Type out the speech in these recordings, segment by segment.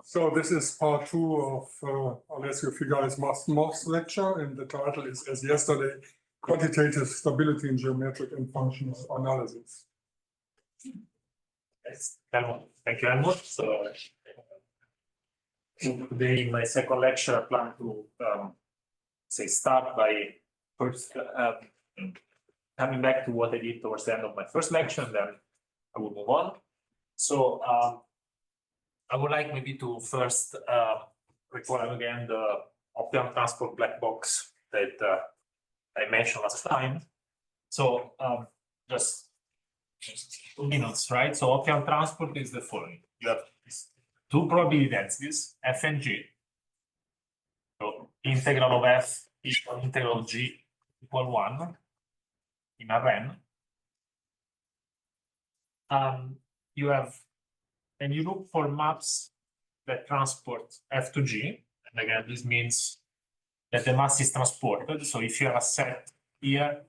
So this is part 2 of Alessio Figalli's Morse lecture, and the title is, as yesterday, Quantitative Stability in Geometric and Functional Analysis. Yes, thank you, Helmut. So today in my second lecture, I plan to start by first coming back to what I did towards the end of my first lecture, and then I will move on. So I would like maybe to first recall again the optimal transport black box that I mentioned last time. So just 2 minutes, right? So optimal transport is the following. You have two probability densities, f and g. So integral of f equal integral of g equal 1 in Rn. You have, and you look for maps that transport f to g. And again, this means that the mass is transported. So if you have a set here,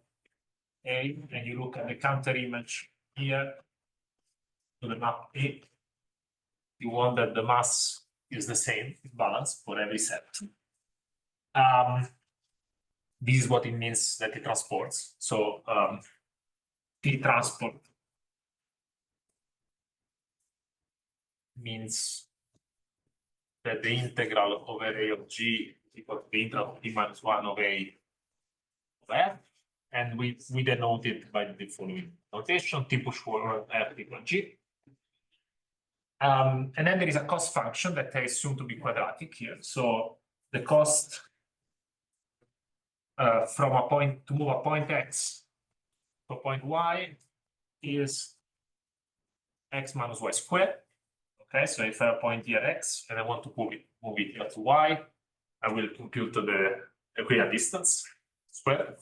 A, and you look at the counter image here to the map A, you want that the mass is the same, balanced for every set. This is what it means that it transports. So T transport means that the integral over A of G equals the integral of T minus 1 of A of F, and we denote it by the following notation: T push forward F equal G. And then there is a cost function that I assume to be quadratic here. So the cost from a point to move a point X to a point Y is X minus Y squared. Okay, so if I have a point here X and I want to move it here to Y, I will compute the equidistant distance squared.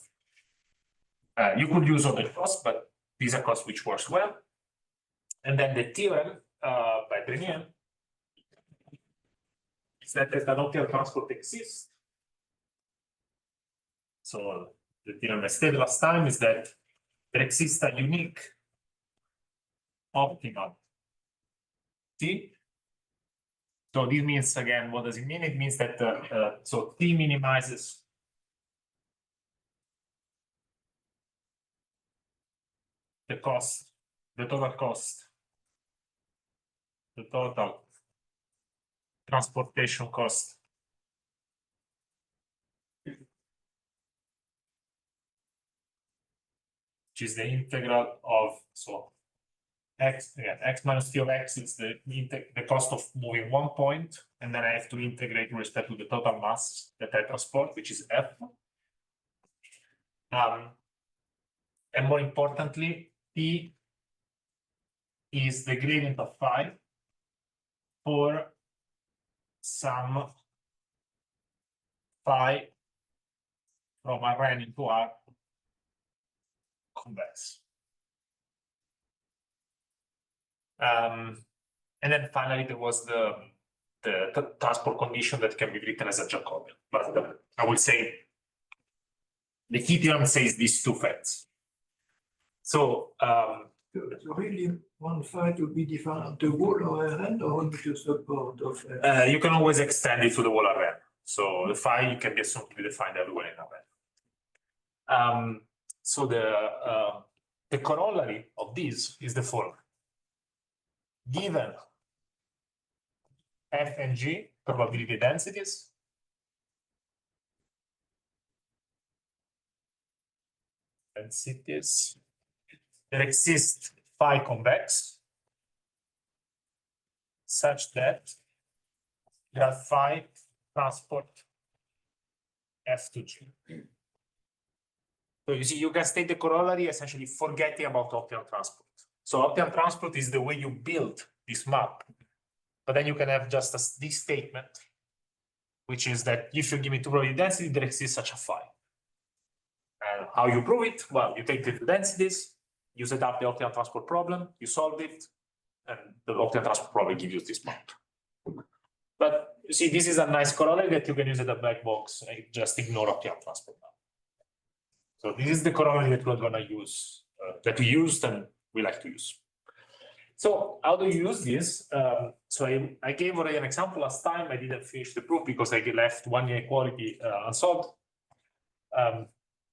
You could use other costs, but these are costs which works well. And then the theorem by Brunn is that an optimal transport exists. So the theorem I stated last time is that there exists a unique optimal T. So this means, again, what does it mean? It means that so T minimizes the cost, the total cost, the total transportation cost which is the integral of, so x, again, x minus t of x is the cost of moving one point, and then I have to integrate with respect to the total mass that I transport, which is f. And more importantly, t is the gradient of phi for some phi from Rn into R convex. And then finally, there was the transport condition that can be written as a Jacobian. But I will say the key theorem says these two facts. So really one phi to be defined on the whole of Rn or only just a part of it? you can always extend it to the whole Rn. So the phi you can be assumed to be defined everywhere in Rn. So the corollary of this is the following. Given f and g probability densities, there exists phi convex such that there are phi transport f to g. So you see, you can state the corollary essentially forgetting about optimal transport. So optimal transport is the way you build this map, but then you can have just this statement, which is that if you give me two probability density, there exists such a phi. And how you prove it? Well, you take the two densities, you set up the optimal transport problem, you solve it, and the optimal transport problem gives you this map. But you see, this is a nice corollary that you can use as a black box and just ignore optimal transport now. So this is the corollary that we're going to use, that we used and we like to use. So how do you use this? So I gave already an example last time. I didn't finish the proof because I left one inequality unsolved.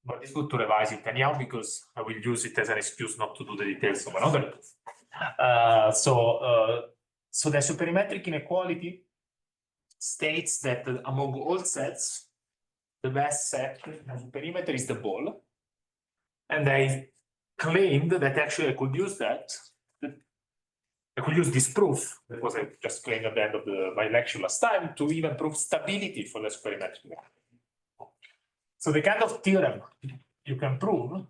But it's good to revise it anyhow because I will use it as an excuse not to do the details of another proof. So the isoperimetric inequality states that among all sets, the best set as a perimeter is the ball. And I claimed that actually I could use that. I could use this proof that was I just claimed at the end of my lecture last time to even prove stability for the isoperimetric inequality. So the kind of theorem you can prove.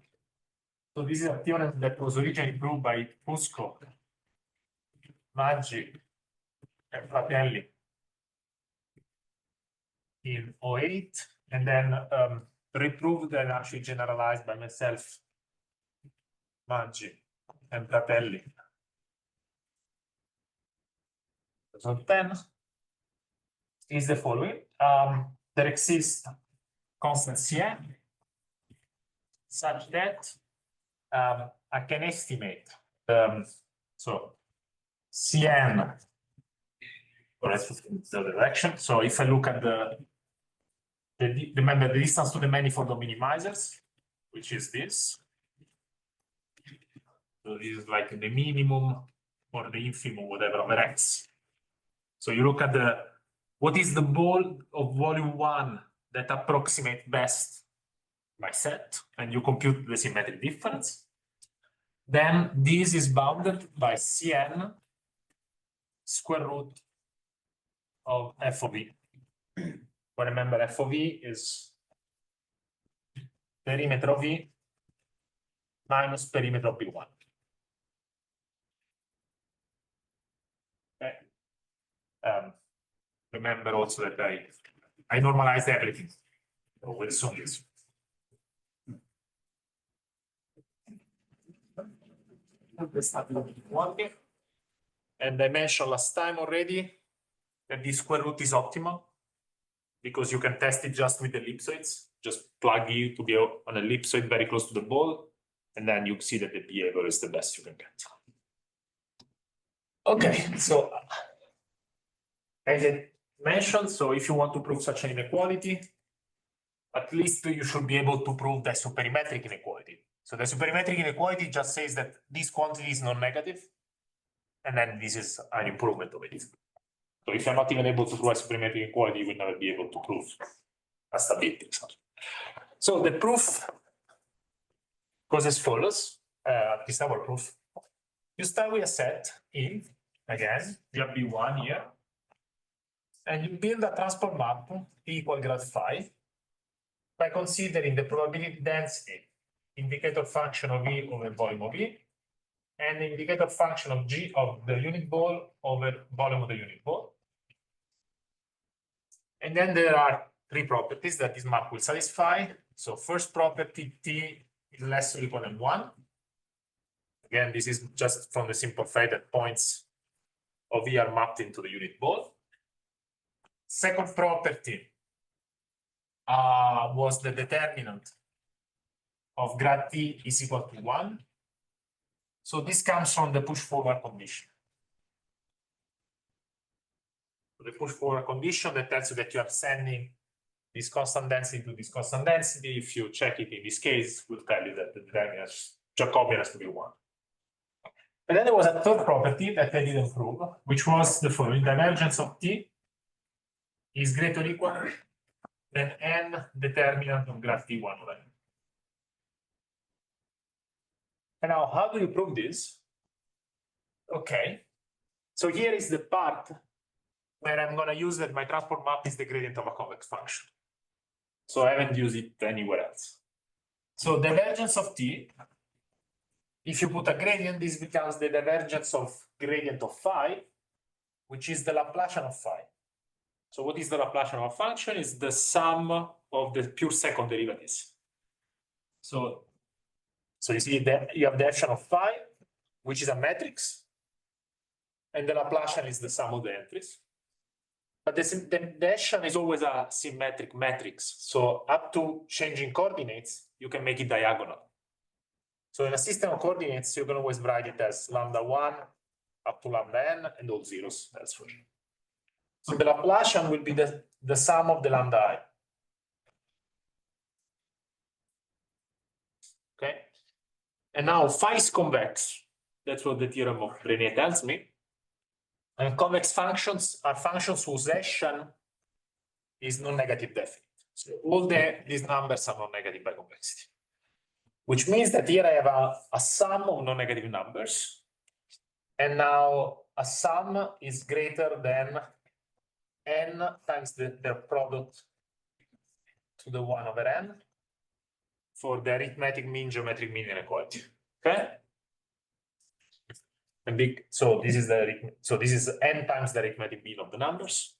So this is a theorem that was originally proved by Fusco, Maggi, and Fratelli in 2008, and then reproved and actually generalized by myself, Maggi, and Fratelli. 2010 is the following. There exists constant Cn such that I can estimate so Cn, or let's put it in the other direction. So if I look at remember the distance to the manifold of minimizers, which is this. So this is like the minimum or the infimum, whatever, over X. So you look at what is the ball of volume 1 that approximate best my set, and you compute the symmetric difference. Then this is bounded by Cn square root of f of e. But remember, f of e is perimeter of e minus perimeter of B1. Okay. Remember also that I normalized everything with solutions. And I mentioned last time already that this square root is optimal because you can test it just with ellipsoids. Just plug E to be on an ellipsoid very close to the ball, and then you see that the behavior is the best you can get. Okay, so as I mentioned, so if you want to prove such an inequality, at least you should be able to prove the isoperimetric inequality. So the isoperimetric inequality just says that this quantity is non-negative, and then this is an improvement of it. So if you're not even able to prove isoperimetric inequality, you will never be able to prove a stability. So the proof goes as follows, at least our proof. You start with a set E, again, you have B1 here, and you build a transport map P equal grad phi by considering the probability density indicator function of E over volume of E, and the indicator function of G of the unit ball over volume of the unit ball. And then there are three properties that this map will satisfy. So first property, T is less or equal than 1. Again, this is just from the simple fact that points of E are mapped into the unit ball. Second property was the determinant of grad T is equal to 1. So this comes from the push forward condition. The push forward condition that tells you that you are sending this constant density to this constant density. If you check it in this case, it will tell you that the determinant Jacobian has to be 1. And then there was a third property that I didn't prove, which was the following: divergence of T is greater or equal than n determinant of grad T1 over n. And now, how do you prove this? Okay, so here is the part where I'm going to use that my transport map is the gradient of a convex function. So I haven't used it anywhere else. So divergence of T, if you put a gradient, this becomes the divergence of gradient of phi, which is the Laplacian of phi. So what is the Laplacian of a function? Is the sum of the pure second derivatives. So you see that you have the action of phi, which is a matrix, and the Laplacian is the sum of the entries. But the action is always a symmetric matrix. So up to changing coordinates, you can make it diagonal. So in a system of coordinates, you can always write it as lambda 1 up to lambda n and all zeros elsewhere. So the Laplacian will be the sum of the lambda I. Okay. And now phi is convex. That's what the theorem of René tells me. And convex functions are functions whose Hessian is non-negative definite. So all these numbers are non-negative by convexity. Which means that here I have a sum of non-negative numbers. And now a sum is greater than n times their product to the 1 over n for the arithmetic mean, geometric mean inequality. Okay? And so this is n times the arithmetic mean of the numbers.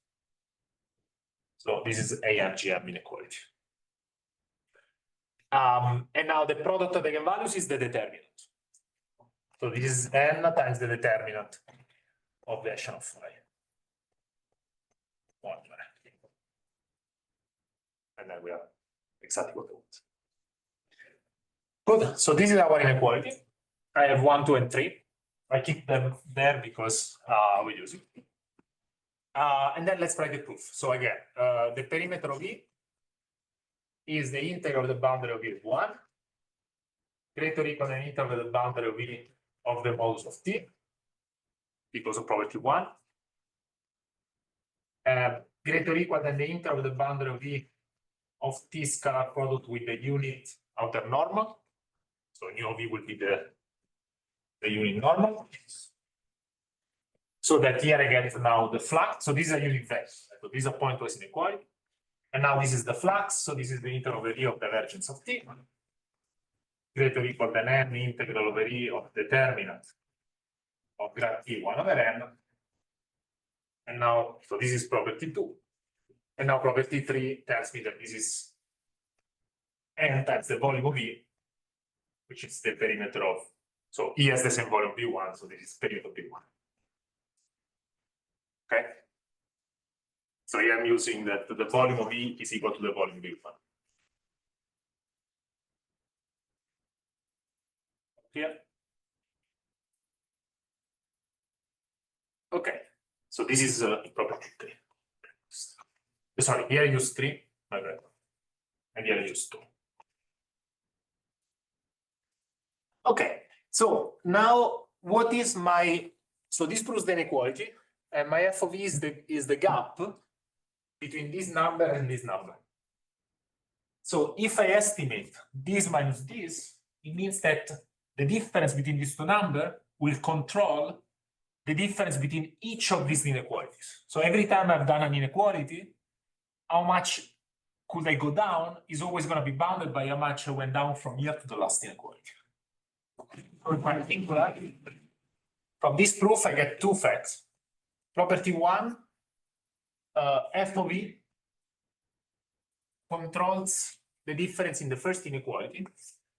So this is AMGM inequality. And now the product of the eigenvalues is the determinant. So this is n times the determinant of the Hessian of phi. And then we have exactly what we want. Good. So this is our inequality. I have 1, 2, and 3. I keep them there because we use it. And then let's write the proof. So again, the perimeter of E is the integral of the boundary of E of 1, greater or equal to the integral of the boundary of E of the modulus of T, because of property 1, greater or equal than the integral of the boundary of E of T scalar product with the unit outer normal. So nu of E will be the unit normal. So that here again is now the flux. So this is a unit vector. So this is a pointwise inequality. And now this is the flux. So this is the integral over E of divergence of T. Greater or equal than n integral over E of determinant of grad T 1 over n. And now, so this is property 2. And now property 3 tells me that this is n times the volume of E, which is the perimeter of, so E has the same volume V1, so this is perimeter of V1. Okay? So here I'm using that the volume of E is equal to the volume of V1. Here. Okay, so this is property 3. Sorry, here I use 3, my bad. And here I use 2. Okay, so now what is my, so this proves the inequality, and my f of E is the gap between this number and this number. So if I estimate this minus this, it means that the difference between these two numbers will control the difference between each of these inequalities. So every time I've done an inequality, how much could I go down is always going to be bounded by how much I went down from here to the last inequality. From this proof, I get two facts. Property 1, f of E controls the difference in the first inequality,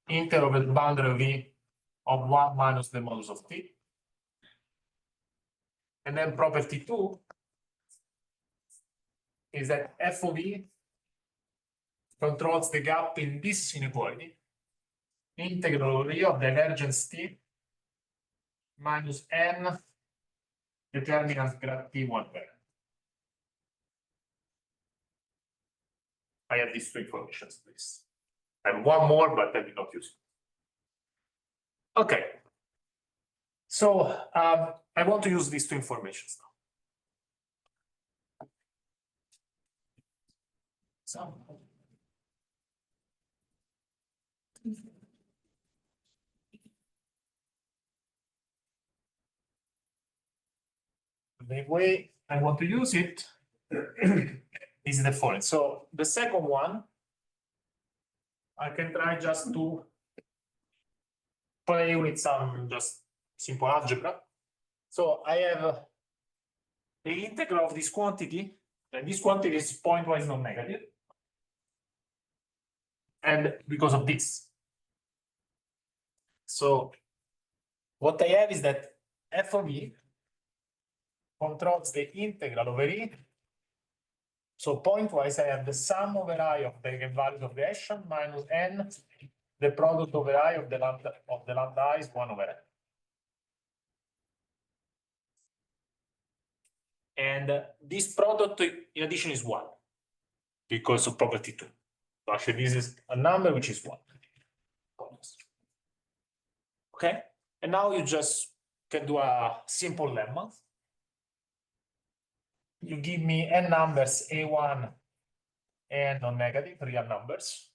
integral over the boundary of E of 1 minus the modulus of T. And then property 2 is that f of E controls the gap in this inequality, integral over E of divergence T minus n determinant grad T1 over. I have these two informations, please. I have one more, but I did not use it. Okay. So I want to use these two informations now. So the way I want to use it is the following. So the second one, I can try just to play with some just simple algebra. So I have the integral of this quantity, and this quantity is pointwise non-negative. And because of this. So what I have is that f of E controls the integral over E. So pointwise, I have the sum over I of the eigenvalues of the Hessian minus n, the product over I of the lambda I is 1 over n. And this product, in addition, is 1 because of property 2. So actually, this is a number which is 1. Okay, and now you just can do a simple lemma. You give me n numbers, A1 and non-negative, real numbers,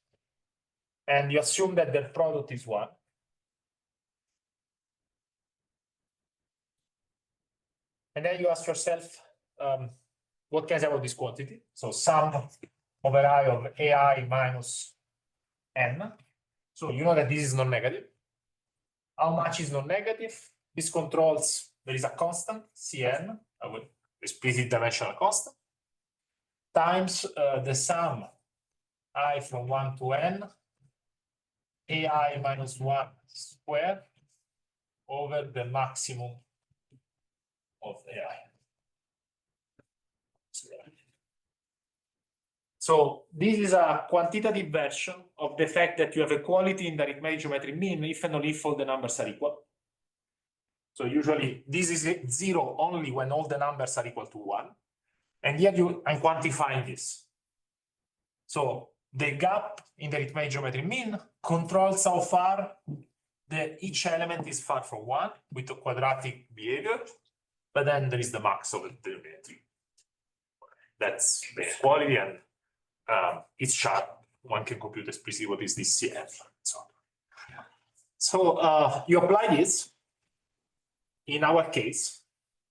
and you assume that the product is 1. And then you ask yourself, what can I say about this quantity? So sum over I of AI minus n. So you know that this is non-negative. How much is non-negative? This controls, there is a constant, Cn, I will explicit dimensional constant, times the sum I from 1 to n, AI minus 1 squared over the maximum of AI. So this is a quantitative version of the fact that you have equality in the arithmetic geometric mean if and only if all the numbers are equal. So usually this is 0 only when all the numbers are equal to 1. And yet I'm quantifying this. So the gap in the arithmetic geometric mean controls how far each element is far from 1 with a quadratic behavior. But then there is the max of the geometry. That's the inequality, and it's sharp. One can compute explicitly what is this CF. So you apply this in our case.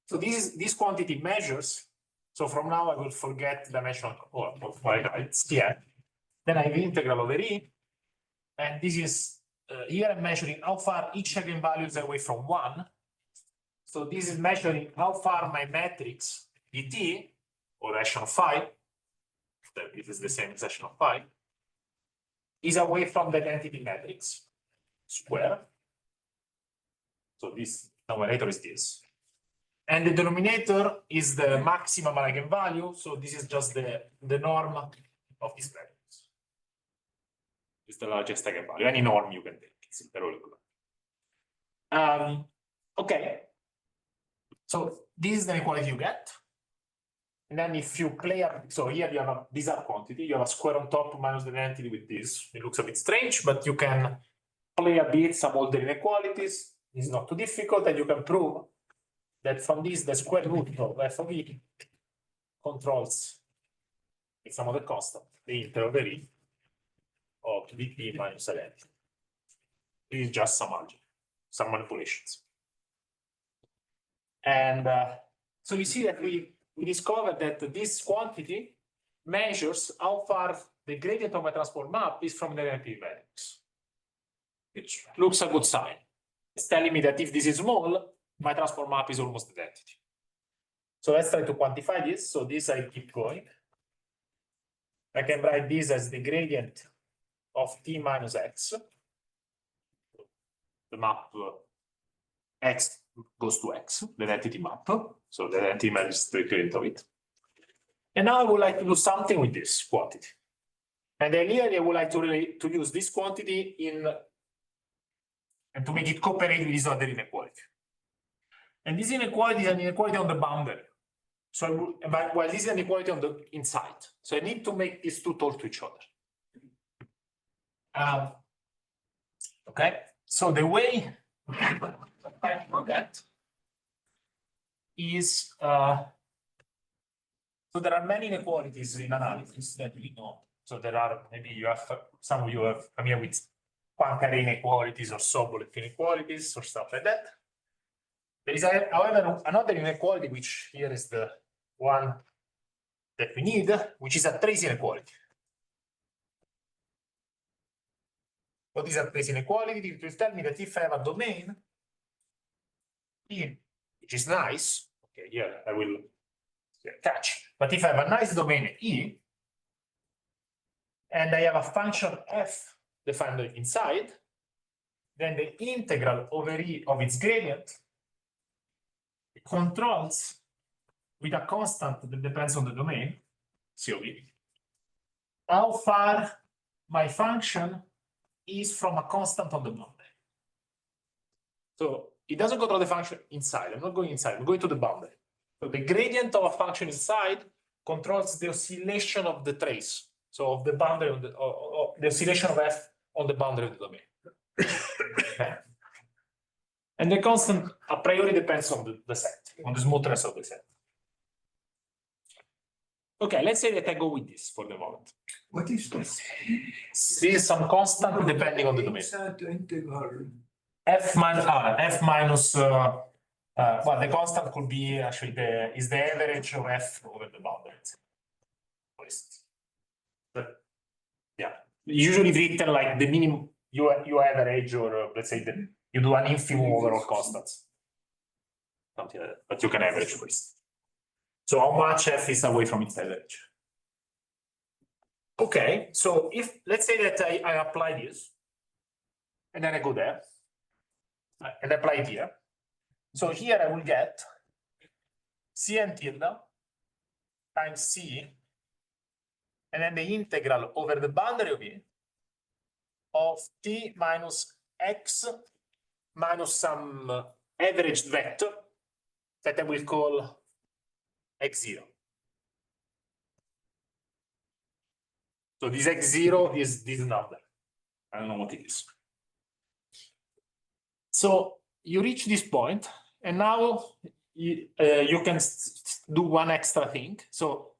So this quantity measures. So from now I will forget dimensional of my it's CF. Then I have integral over E, and this is here I'm measuring how far each eigenvalue is away from 1. So this is measuring how far my matrix dt, or echelon phi, if it's the same as echelon phi, is away from the identity matrix square. So this numerator is this. And the denominator is the maximum eigenvalue. So this is just the norm of this matrix. It's the largest eigenvalue. Any norm you can take. It's entirely good. Okay. So this is the inequality you get. And then if you play up, so here you have a bizarre quantity, you have a square on top minus the identity with this. It looks a bit strange, but you can play a bit some older inequalities. It's not too difficult, and you can prove that from this, the square root of f of e controls the sum of the constant, the integral over e of dt minus identity. This is just some algebra, some manipulations. And so you see that we discovered that this quantity measures how far the gradient of my transport map is from the identity matrix, which looks a good sign. It's telling me that if this is small, my transport map is almost identity. So let's try to quantify this. So this I keep going. I can write this as the gradient of t minus x. The map x goes to x, the identity map. So the identity map is the gradient of it. And now I would like to do something with this quantity. And then here I would like to use this quantity and to make it cooperate with this other inequality. And this inequality is an inequality on the boundary. So well, this is an inequality on the inside. So I need to make these two talk to each other. Okay. So the way I forget is so there are many inequalities in analysis that we know. So there are, maybe you have, some of you are familiar with Poincare inequalities or Sobolev inequalities or stuff like that. There is, however, another inequality, which here is the one that we need, which is a trace inequality. What is a trace inequality? It will tell me that if I have a domain, which is nice, okay, here I will catch. But if I have a nice domain E, and I have a function f defined inside, then the integral over E of its gradient controls with a constant that depends on the domain, C of E, how far my function is from a constant on the boundary. So it doesn't control the function inside. I'm not going inside. I'm going to the boundary. So the gradient of a function inside controls the oscillation of the trace. So of the boundary of the oscillation of f on the boundary of the domain. Okay. And the constant a priori depends on the set, on the smoothness of the set. Okay, let's say that I go with this for the moment. What is this? This is some constant depending on the domain. Inside the integral. F minus well, the constant could be actually the average of f over the boundary. For instance. But yeah, usually written like the minimum you average, or let's say that you do an infimum over all constants. Something like that, but you can average for instance. So how much f is away from its average? Okay, so if let's say that I apply this, and then I go there, and apply it here. So here I will get Cn tilde times C, and then the integral over the boundary of E of t minus x minus some averaged vector that I will call x0. So this x0 is this number. I don't know what it is. So you reach this point, and now you can do one extra thing. So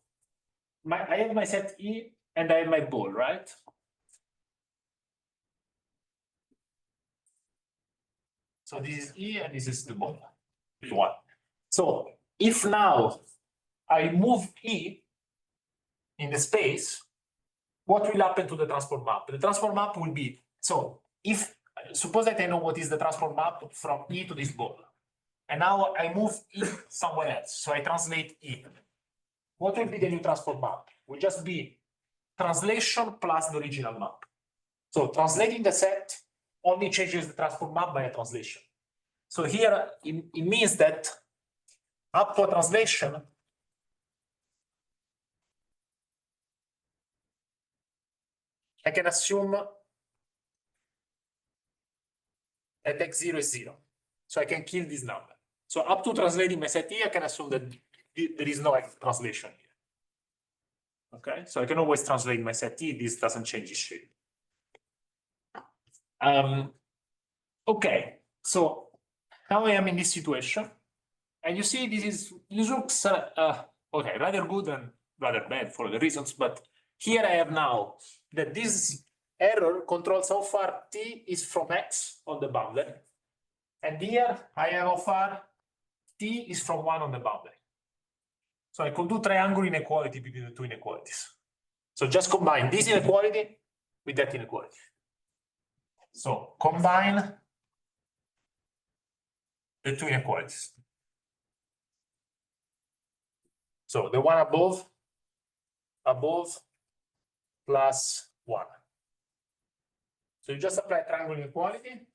I have my set E, and I have my ball, right? So this is E, and this is the ball. One. So if now I move E in the space, what will happen to the transport map? The transport map will be, so if, suppose that I know what is the transport map from E to this ball, and now I move E somewhere else, so I translate E. What will be the new transport map? Will just be translation plus the original map. So translating the set only changes the transport map by a translation. So here it means that up to a translation, I can assume that x0 is 0. So I can kill this number. So up to translating my set E, I can assume that there is no translation here. Okay, so I can always translate my set E. This doesn't change its shape. Okay, so now I am in this situation, and you see this looks okay, rather good and rather bad for the reasons. But here I have now that this error controls how far t is from x on the boundary, and here I have how far t is from 1 on the boundary. So I could do triangle inequality between the two inequalities. So just combine this inequality with that inequality. So combine the two inequalities. So the one above plus 1. So you just apply triangle inequality.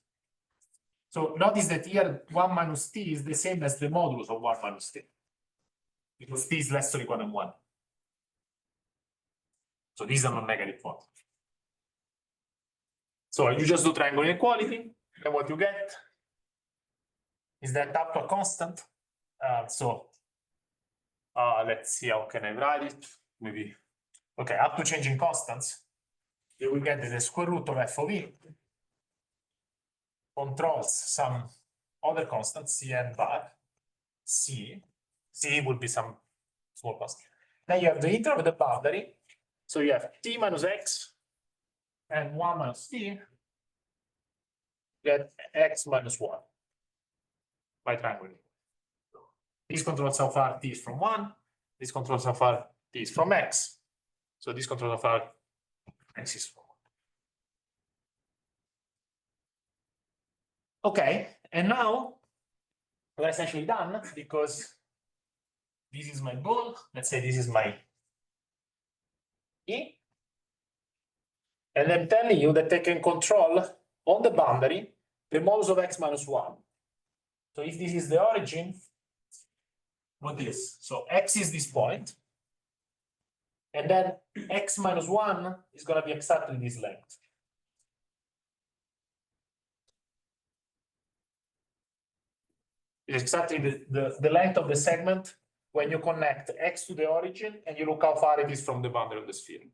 So notice that here 1 minus t is the same as the modulus of 1 minus t, because t is less or equal than 1. So these are non-negative form. So you just do triangle inequality, and what you get is that up to a constant. Let's see, how can I write it? Maybe, okay, up to changing constants, you will get that the square root of f of e controls some other constant, Cn bar, C will be some small constant. Then you have the integral of the boundary, so you have t minus x and 1 minus t, you get x minus 1 by triangle. This controls how far t is from 1, this controls how far t is from x, so this controls how far x is from 1. Okay, and now we're essentially done, because this is my ball. Let's say this is my E. And I'm telling you that I can control on the boundary the modulus of x minus 1. So if this is the origin, what is? So x is this point, and then x minus 1 is going to be exactly this length. It's exactly the length of the segment when you connect X to the origin and you look how far it is from the boundary of the sphere.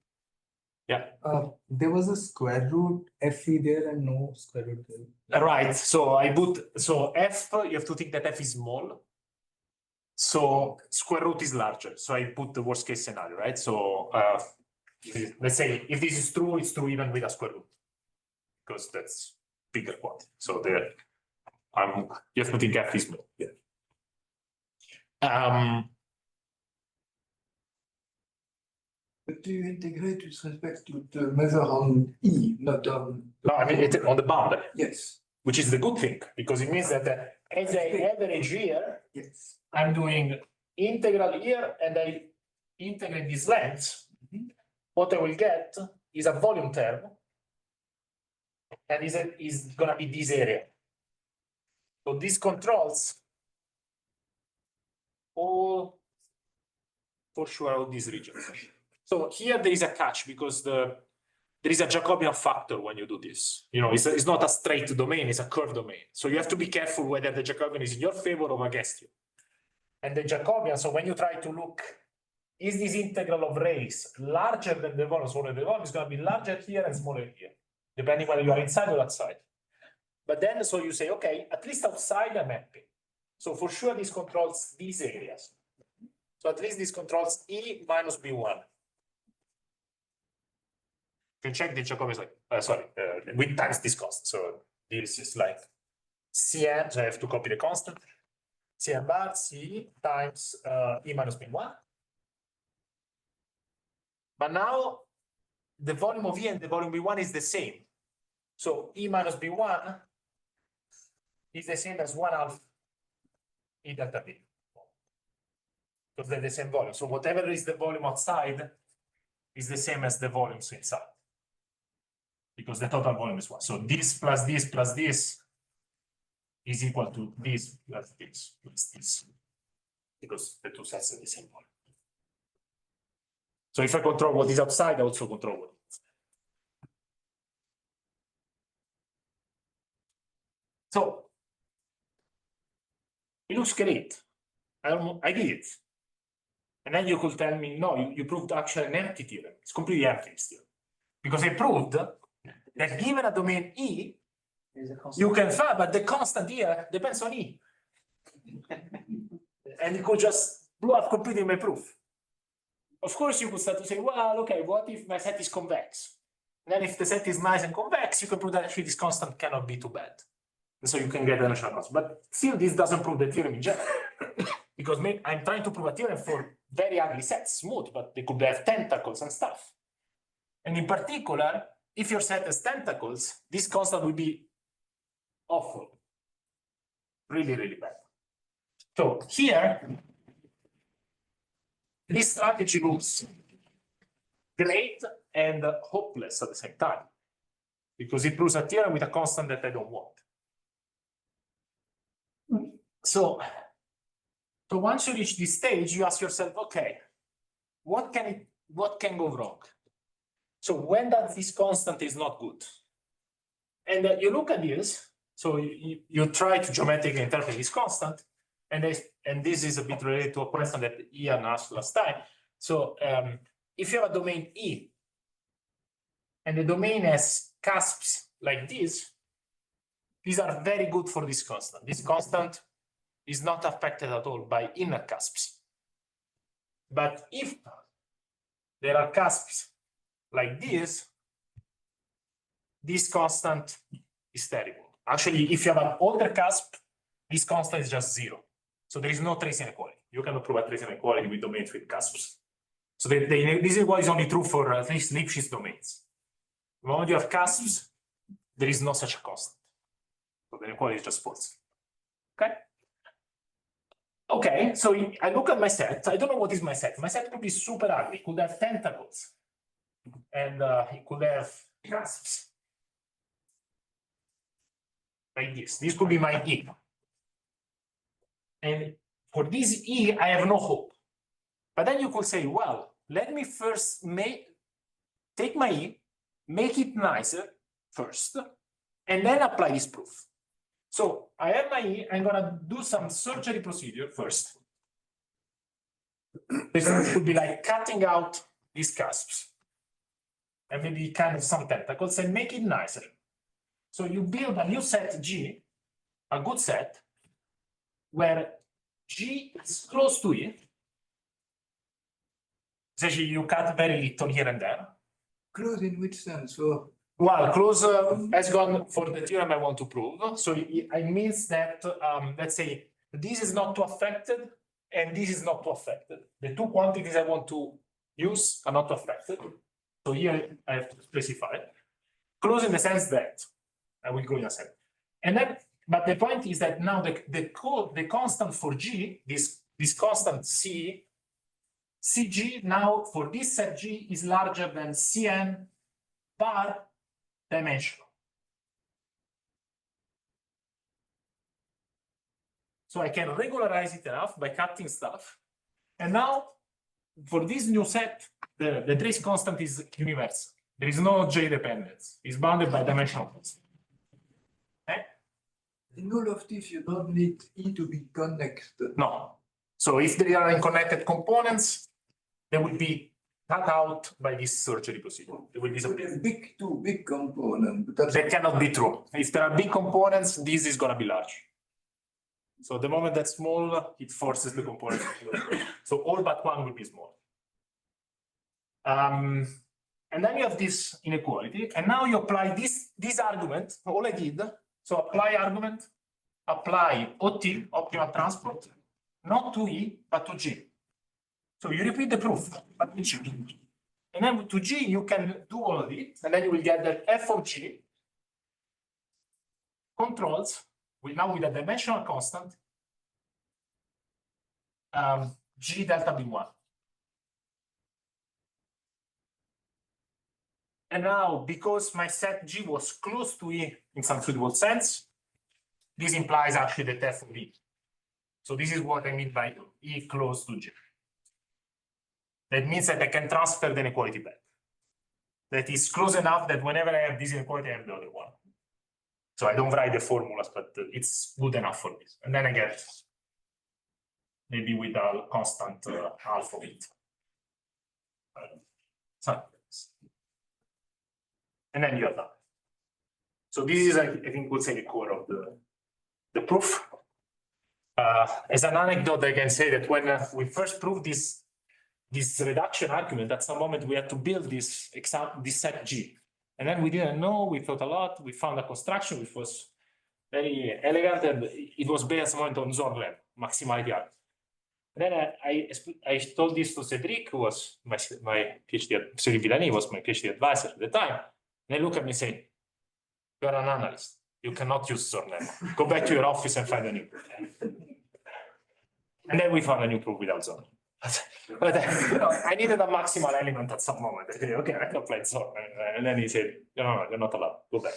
Yeah. There was a square root FE there and no square root there. Right. So F, you have to think that F is small. So square root is larger. So I put the worst case scenario, right? So let's say if this is true, it's true even with a square root, because that's bigger quantity. So there, you have to think F is small. Yeah. But do you integrate with respect to the measure on E, not on? No, I mean it's on the boundary, Yes, which is the good thing, because it means that as I average here, yes. I'm doing integral here and I integrate this length. What I will get is a volume term, and is gonna be this area. So this controls all, for sure, all these regions. So here there is a catch, because there is a Jacobian factor when you do this. You know, it's not a straight domain, it's a curved domain. So you have to be careful whether the Jacobian is in your favor or against you. And the Jacobian, so when you try to look, is this integral of race larger than the volume? So the volume is going to be larger here and smaller here, depending whether you are inside or outside. But then, so you say, okay, at least outside I'm happy. So for sure this controls these areas. So at least this controls E minus B1. You can check the Jacobian, like, with times this constant. So this is like Cn, so I have to copy the constant. Cn bar C times E minus B1. But now the volume of E and the volume B1 is the same. So E minus B1 is the same as 1/2 E delta B. Because they're the same volume. So whatever is the volume outside is the same as the volumes inside. Because the total volume is 1. So this plus this plus this is equal to this plus this plus this. Because the two sets are the same volume. So if I control what is outside, I also control what is inside. So it looks great. I did it. And then you could tell me, no, you proved actually an empty theorem. It's completely empty still. Because I proved that given a domain E, you can find, but the constant here depends on E. And you could just blow up completely my proof. Of course, you could start to say, well, okay, what if my set is convex? And then if the set is nice and convex, you can prove that actually this constant cannot be too bad. And so you can get an initial constant. But still, this doesn't prove the theorem in general. Because I'm trying to prove a theorem for very ugly sets, smooth, but they could have tentacles and stuff. And in particular, if your set has tentacles, this constant will be awful. Really, really bad. So here, this strategy looks great and hopeless at the same time, because it proves a theorem with a constant that I don't want. So once you reach this stage, you ask yourself, okay, what can go wrong? So when that this constant is not good, and you look at this, so you try to geometrically interpret this constant, and this is a bit related to a question that Ian asked last time. So if you have a domain E, and the domain has cusps like this, these are very good for this constant. This constant is not affected at all by inner cusps. But if there are cusps like this constant is terrible. Actually, if you have an older cusp, this constant is just 0. So there is no trace inequality. You cannot prove a trace inequality with domains with cusps. So this inequality is only true for at least Lipschitz domains. The moment you have cusps, there is no such a constant. So the inequality is just false. Okay? Okay, so I look at my set. I don't know what is my set. My set could be super ugly. It could have tentacles. And it could have cusps. Like this. This could be my E. And for this E, I have no hope. But then you could say, well, let me first take my E, make it nicer first, and then apply this proof. So I have my E, I'm gonna do some surgery procedure first. This would be like cutting out these cusps and maybe kind of some tentacles and make it nicer. So you build a new set G, a good set, where G is close to E. Essentially, you cut very little here and there. Close in which sense? So Well, close has gone for the theorem I want to prove. So it means that, let's say, this is not too affected and this is not too affected. The two quantities I want to use are not too affected. So here I have to specify. Close in the sense that, I will go in a second. And then, but the point is that now the constant for G, this constant C, Cg now for this set G is larger than Cn bar dimensional. So I can regularize it enough by cutting stuff. And now for this new set, the trace constant is universal. There is no J dependence. It's bounded by dimensional constant. Okay? in all of this, you don't need E to be connected. No. So if there are unconnected components, they will be cut out by this surgery procedure. They will disappear. Big, too big component, but that's That cannot be true. If there are big components, this is going to be large. So the moment that's small, it forces the component. So all but one will be small. And then you have this inequality, and now you apply this argument. All I did, so apply argument, apply OT, optimal transport, not to E, but to G. So you repeat the proof, but with G. And then to G, you can do all of it, and then you will get that f of G controls, now with a dimensional constant, G delta B1. And now, because my set G was close to E in some suitable sense, this implies actually that f of E. So this is what I mean by E close to G. That means that I can transfer the inequality back. That is close enough that whenever I have this inequality, I have the other one. So I don't write the formulas, but it's good enough for this. And then I get maybe with a constant half of it. Something like this. And then you are done. So this is, I think, we'll say the core of the proof. As an anecdote, I can say that when we first proved this reduction argument, at some moment we had to build this set G. And then we didn't know, we thought a lot, we found a construction which was very elegant, and it was based at some moment on Sobolev, maximality argument. And then I told this to Cedric, who was my PhD, Cedric Villani was my PhD advisor at the time. And they look at me and say, "You're an analyst. You cannot use Sobolev. Go back to your office and find a new proof." And then we found a new proof without Sobolev. But I needed a maximal element at some moment. I said, okay, I can apply Sobolev. And then he said, no, you're not allowed. Go back.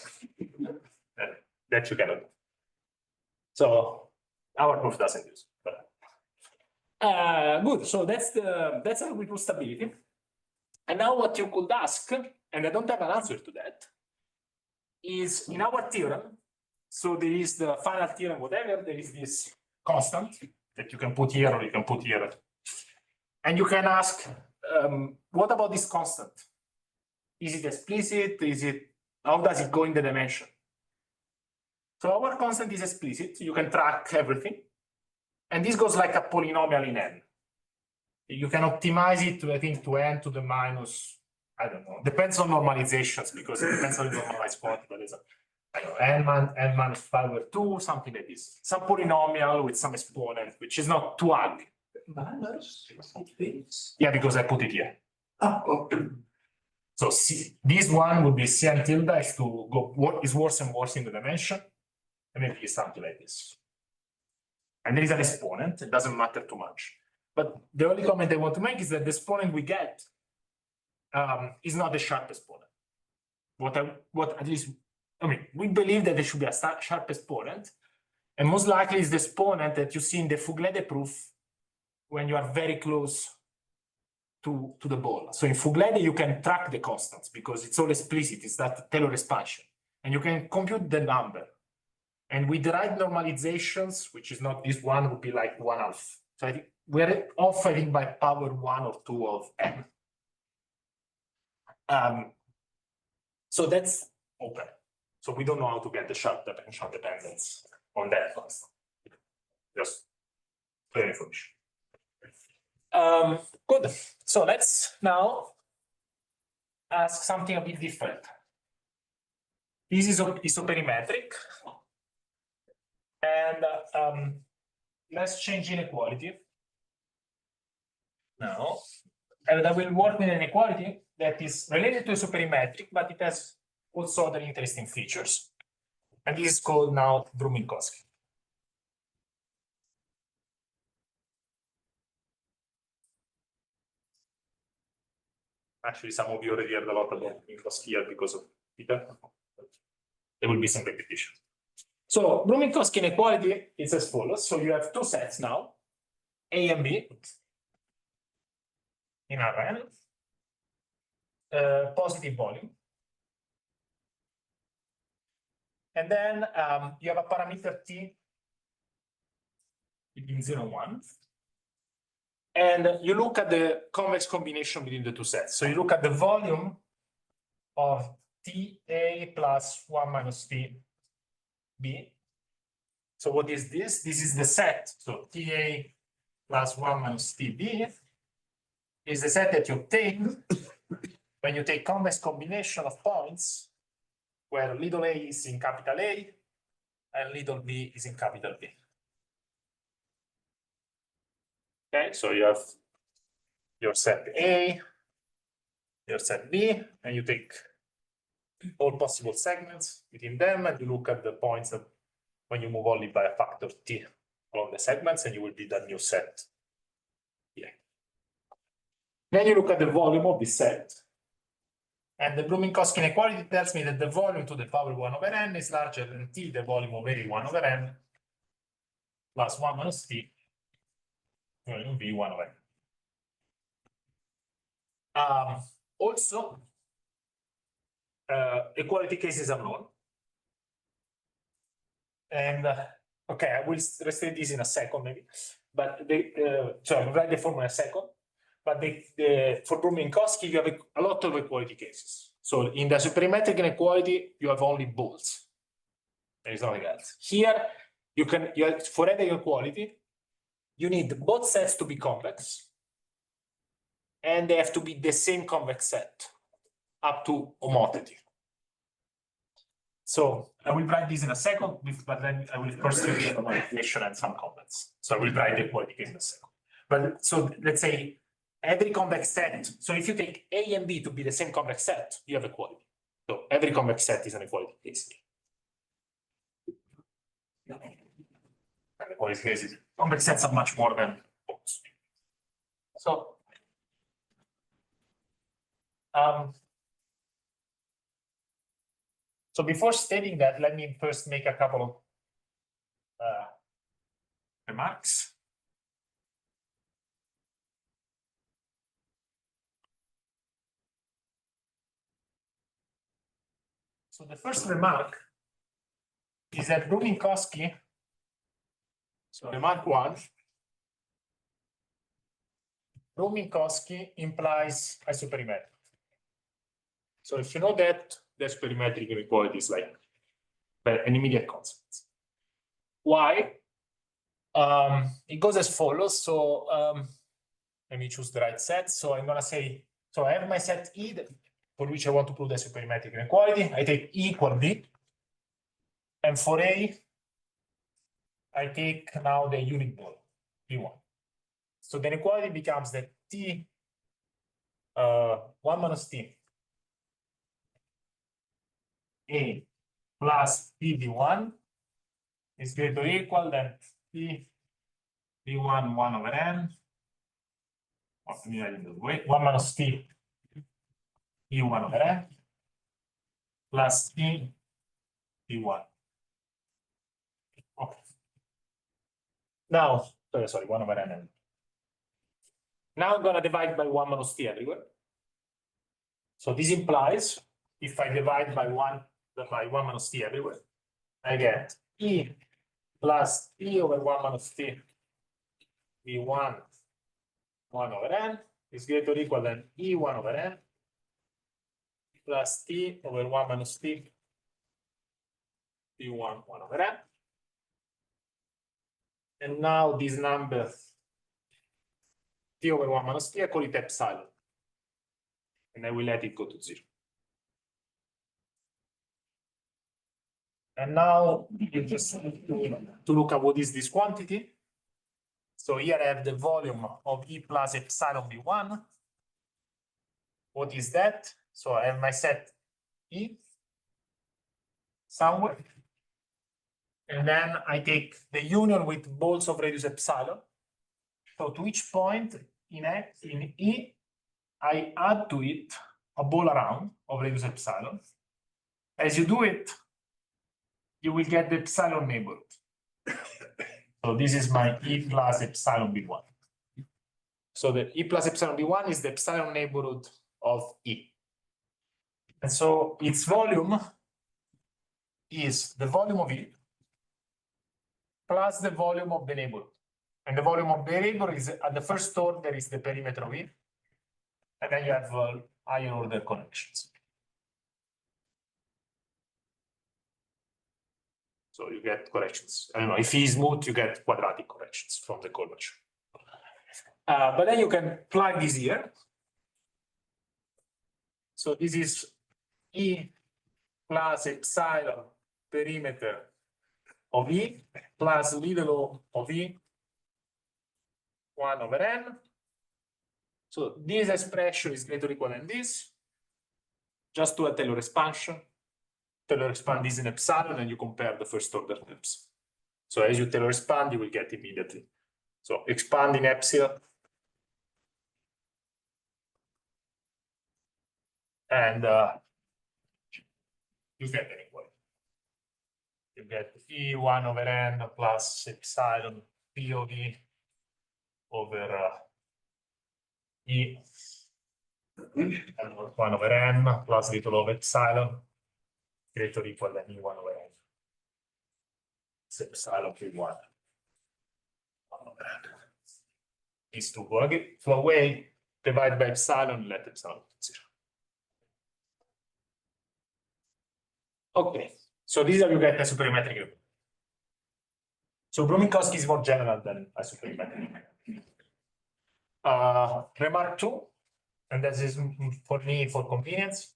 And that you cannot do. So our proof doesn't use it. Good. So that's how we prove stability. And now what you could ask, and I don't have an answer to that, is in our theorem, so there is the final theorem, whatever, there is this constant that you can put here or you can put here. And you can ask, what about this constant? Is it explicit? How does it go in the dimension? So our constant is explicit. You can track everything. And this goes like a polynomial in n. You can optimize it to, I think, to n to the minus, I don't know, depends on normalizations, because it depends on the normalized quantity, but it's a, I don't know, n minus 5 over 2, something like this. Some polynomial with some exponent, which is not too ugly. Minus, it fits. Yeah, because I put it here. Ah, okay. So this one would be Cn tilde is to go what is worse and worse in the dimension, and maybe it's something like this. And there is an exponent, it doesn't matter too much. But the only comment I want to make is that the exponent we get is not the sharp exponent. What at least, I mean, we believe that there should be a sharp exponent, and most likely is the exponent that you see in the Figalli proof when you are very close to the ball. So in Figalli, you can track the constants because it's all explicit, it's that Taylor expansion, and you can compute the number. And with the right normalizations, which is not this one, would be like 1/2. So I think we're offering by power 1 or 2 of n. So that's open. So we don't know how to get the sharp differential dependence on that one. Just clear information. Good. So let's now ask something a bit different. This is isoperimetric. And let's change inequality now. And I will work with an inequality that is related to isoperimetric, but it has also other interesting features. And this is called now Brunn-Minkowski. Actually, some of you already heard a lot about Minkowski here because of Peter. There will be some repetition. So Brunn-Minkowski inequality is as follows. So you have two sets now, A and B in Rn, positive volume. And then you have a parameter T between 0 and 1. And you look at the convex combination between the two sets. So you look at the volume of TA plus 1 minus TB. So what is this? This is the set. So TA plus 1 minus TB is the set that you obtain when you take convex combination of points where little a is in capital A and little b is in capital B. Okay, so you have your set A, your set B, and you take all possible segments within them, and you look at the points that when you move only by a factor T along the segments, and you will be that new set here. Then you look at the volume of this set, and the Brunn-Minkowski inequality tells me that the volume to the power 1 over n is larger than T, the volume of A 1 over n, plus 1 minus T, volume B 1 over n. Also, equality case is unknown. And okay, I will restate this in a second maybe, but so I'll write the formula in a second. But for Brunn-Minkowski, you have a lot of equality cases. So in the isoperimetric inequality, you have only bolts. There is nothing else. Here, for every inequality, you need both sets to be convex, and they have to be the same convex set up to homotopy. So I will write this in a second, but then I will first reveal the manipulation and some comments. So I will write the equality case in a second. But so let's say every convex set. So if you take A and B to be the same convex set, you have equality. So every convex set is an equality case. And equality cases, convex sets are much more than bolts. So before stating that, let me first make a couple of remarks. So the first remark is that Brunn-Minkowski, so remark 1, Brunn-Minkowski implies isoperimetric. So if you know that, the isoperimetric inequality is like an immediate consequence. Why? It goes as follows. So let me choose the right set. So I'm going to say, so I have my set E for which I want to prove the isoperimetric inequality. I take E equal B. And for A, I take now the unit ball, B1. So the inequality becomes that T, 1 minus T, A plus T B1 is greater or equal than T B1 1 over n. 1 minus T B1 over n plus T B1. Okay. Now, sorry, 1 over n. Now I'm going to divide by 1 minus T everywhere. So this implies if I divide by 1 minus T everywhere, I get E plus T over 1 minus T B1 1 over n is greater or equal than E1 over n plus T over 1 minus T T1 1 over n. And now this number T over 1 minus T, I call it epsilon. And I will let it go to 0. And now you just need to look at what is this quantity. So here I have the volume of E plus epsilon B1. What is that? So I have my set E somewhere. And then I take the union with balls of radius epsilon. So to each point in E, I add to it a ball around of radius epsilon. As you do it, you will get the epsilon neighborhood. So this is my E plus epsilon B1. So the E plus epsilon B1 is the epsilon neighborhood of E. And so its volume is the volume of E plus the volume of the neighborhood. And the volume of the neighborhood is at the first order is the perimeter of E. And then you have higher order connections. So you get corrections. I don't know, if E is smooth, you get quadratic corrections from the curvature. But then you can plug this here. So this is E plus epsilon perimeter of E plus little o of E 1 over n. So this expression is greater or equal than this. Just do a Taylor expansion. Taylor expand this in epsilon and you compare the first order terms. So as you Taylor expand, you will get immediately. So expand in epsilon. And you get inequality. You get E1 over n plus epsilon P of E over E and 1 over n plus little of epsilon greater or equal than E1 over n. It's epsilon P1. 1 over n. These two go flow away, divide by epsilon, let epsilon to 0. Okay, so these are you get isoperimetric. So Brunn-Minkowski is more general than isoperimetric. Remark 2, and this is for me for convenience.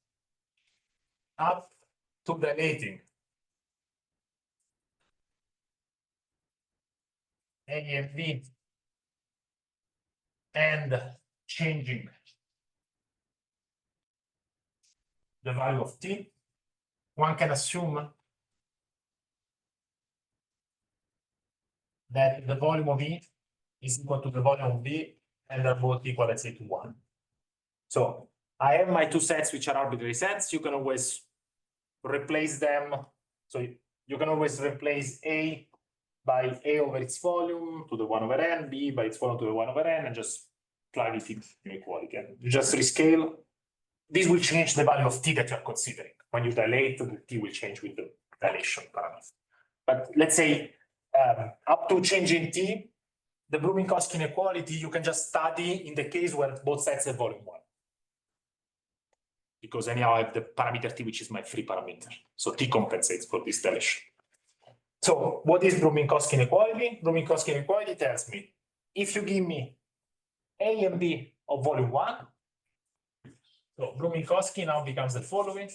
Up to dilating A and B and changing the value of T, one can assume that the volume of E is equal to the volume of B and they're both equal, let's say, to 1. So I have my two sets which are arbitrary sets. You can always replace them. So you can always replace A by A over its volume to the 1 over n, B by its volume to the 1 over n, and just plug it in inequality. And you just rescale. This will change the value of T that you're considering. When you dilate, the T will change with the dilation parameter. But let's say up to changing T, the Brunn-Minkowski inequality, you can just study in the case where both sets have volume 1. Because anyhow I have the parameter T, which is my free parameter. So T compensates for this dilation. So what is Brunn-Minkowski inequality? Brunn-Minkowski inequality tells me, if you give me A and B of volume 1, so Brunn-Minkowski now becomes the following.